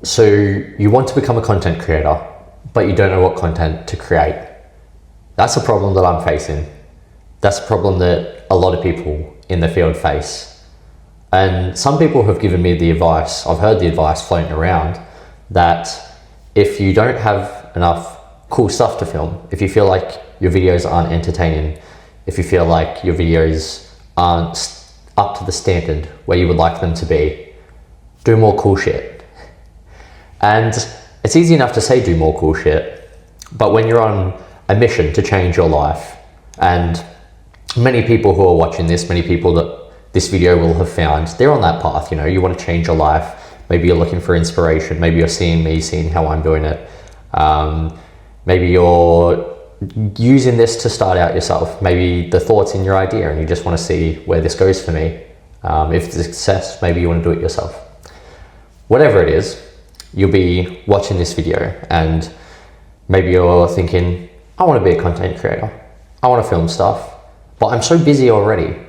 So you want to become a content creator, but you don't know what content to create. That's a problem that I'm facing. That's a problem that a lot of people in the field face. And some people have given me the advice, I've heard the advice floating around, that if you don't have enough cool stuff to film, if you feel like your videos aren't entertaining, if you feel like your videos aren't up to the standard where you would like them to be, do more cool shit. And it's easy enough to say do more cool shit, but when you're on a mission to change your life, and many people who are watching this, many people that this video will have found, they're on that path. You know, you want to change your life. Maybe you're looking for inspiration. Maybe you're seeing me, seeing how I'm doing it. Maybe you're using this to start out yourself. Maybe the thought's in your idea and you just want to see where this goes for me. If it's a success, maybe you want to do it yourself. Whatever it is, you'll be watching this video and maybe you're thinking, I want to be a content creator. I want to film stuff, but I'm so busy already.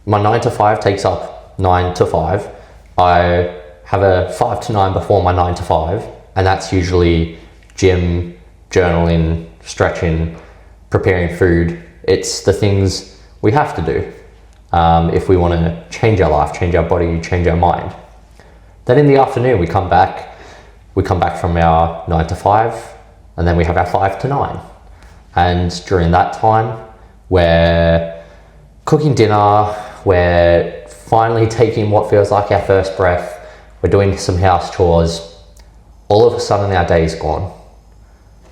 My 9 to 5 takes up 9 to 5. I have a 5 to 9 before my 9 to 5, and that's usually gym, journaling, stretching, preparing food. It's the things we have to do if we want to change our life, change our body, change our mind. Then in the afternoon, we come back from our 9 to 5, and then we have our 5 to 9. And during that time, we're cooking dinner, we're finally taking what feels like our first breath, we're doing some house chores. All of a sudden our day is gone.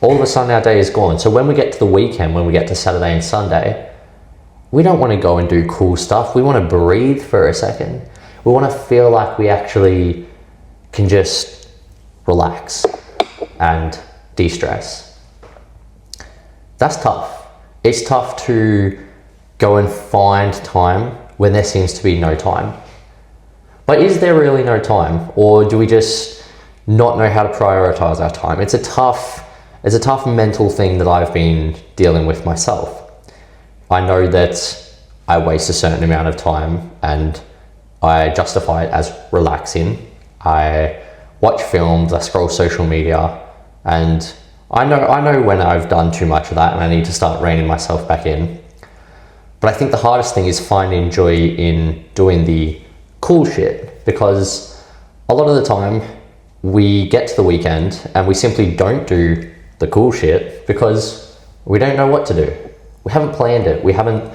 All of a sudden our day is gone. So when we get to the weekend, when we get to Saturday and Sunday, we don't want to go and do cool stuff. We want to breathe for a second. We want to feel like we actually can just relax and de-stress. That's tough. It's tough to go and find time when there seems to be no time. But is there really no time? Or do we just not know how to prioritize our time? It's a tough mental thing that I've been dealing with myself. I know that I waste a certain amount of time and I justify it as relaxing. I watch films, I scroll social media, and I know when I've done too much of that and I need to start reining myself back in. But I think the hardest thing is finding joy in doing the cool shit, because a lot of the time we get to the weekend and we simply don't do the cool shit because we don't know what to do. We haven't planned it. We haven't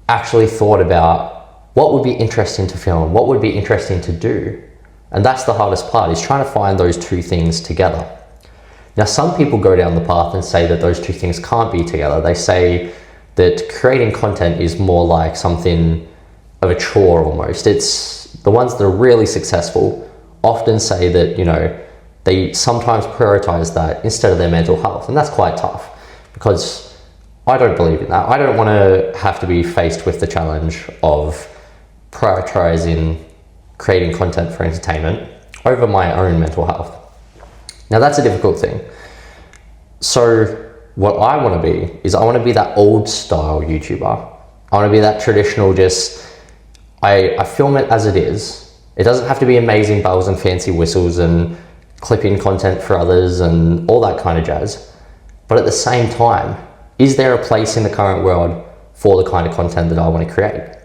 actually thought about what would be interesting to film, what would be interesting to do. And that's the hardest part, is trying to find those two things together. Now, some people go down the path and say that those two things can't be together. They say that creating content is more like something of a chore almost. It's the ones that are really successful often say that, you know, they sometimes prioritize that instead of their mental health. And that's quite tough, because I don't believe in that. I don't want to have to be faced with the challenge of prioritizing creating content for entertainment over my own mental health. Now, that's a difficult thing. So what I want to be is, I want to be that old style YouTuber. I want to be that traditional, just, I film it as it is. It doesn't have to be amazing bells and fancy whistles and clipping content for others and all that kind of jazz. But at the same time, is there a place in the current world for the kind of content that I want to create?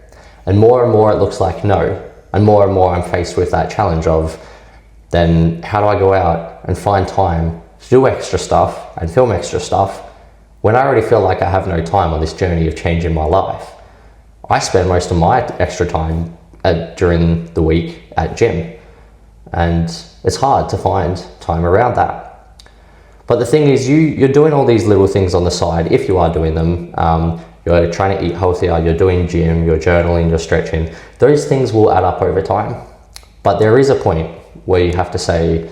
And more it looks like no. And more I'm faced with that challenge of, then how do I go out and find time to do extra stuff and film extra stuff when I already feel like I have no time on this journey of changing my life? I spend most of my extra time during the week at gym, and it's hard to find time around that. But the thing is, you're doing all these little things on the side, if you are doing them. You're trying to eat healthier, you're doing gym, you're journaling, you're stretching. Those things will add up over time. But there is a point where you have to say,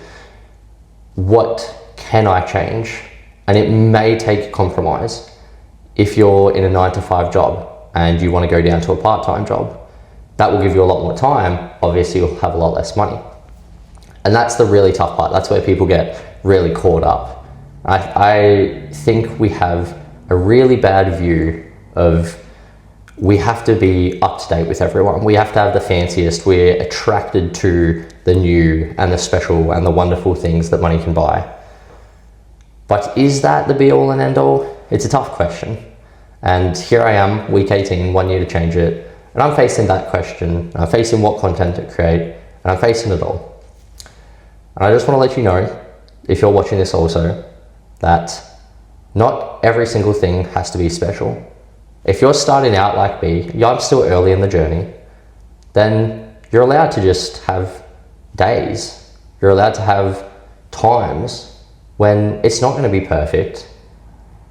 what can I change? And it may take compromise. If you're in a 9 to 5 job and you want to go down to a part-time job, that will give you a lot more time. Obviously, you'll have a lot less money. And that's the really tough part. That's where people get really caught up. I think we have a really bad view of we have to be up to date with everyone. We have to have the fanciest. We're attracted to the new and the special and the wonderful things that money can buy. But is that the be all and end all? It's a tough question. And here I am, week 18, 1 year to change it. And I'm facing that question. I'm facing what content to create, and I'm facing it all. And I just want to let you know, if you're watching this also, that not every single thing has to be special. If you're starting out like me, I'm still early in the journey, then you're allowed to just have days. You're allowed to have times when it's not going to be perfect,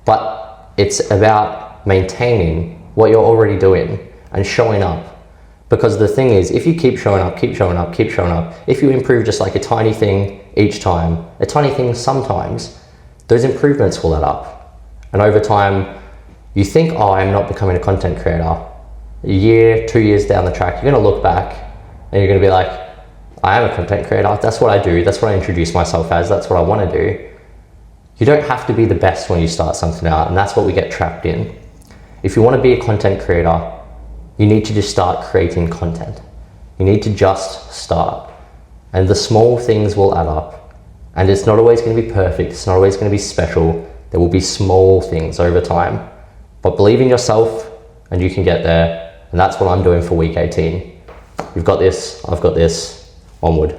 but it's about maintaining what you're already doing and showing up. Because the thing is, if you keep showing up, keep showing up, keep showing up, if you improve just like a tiny thing each time, a tiny thing sometimes, those improvements will add up. And over time, you think, oh, I'm not becoming a content creator. A year, 2 years down the track, you're gonna look back and you're gonna be like, I am a content creator. That's what I do. That's what I introduce myself as. That's what I wanna do. You don't have to be the best when you start something out, and that's what we get trapped in. If you wanna be a content creator, you need to just start creating content. You need to just start. And the small things will add up. And it's not always gonna be perfect. It's not always gonna be special. There will be small things over time. But believe in yourself and you can get there. And that's what I'm doing for week 18. You've got this, I've got this, onward.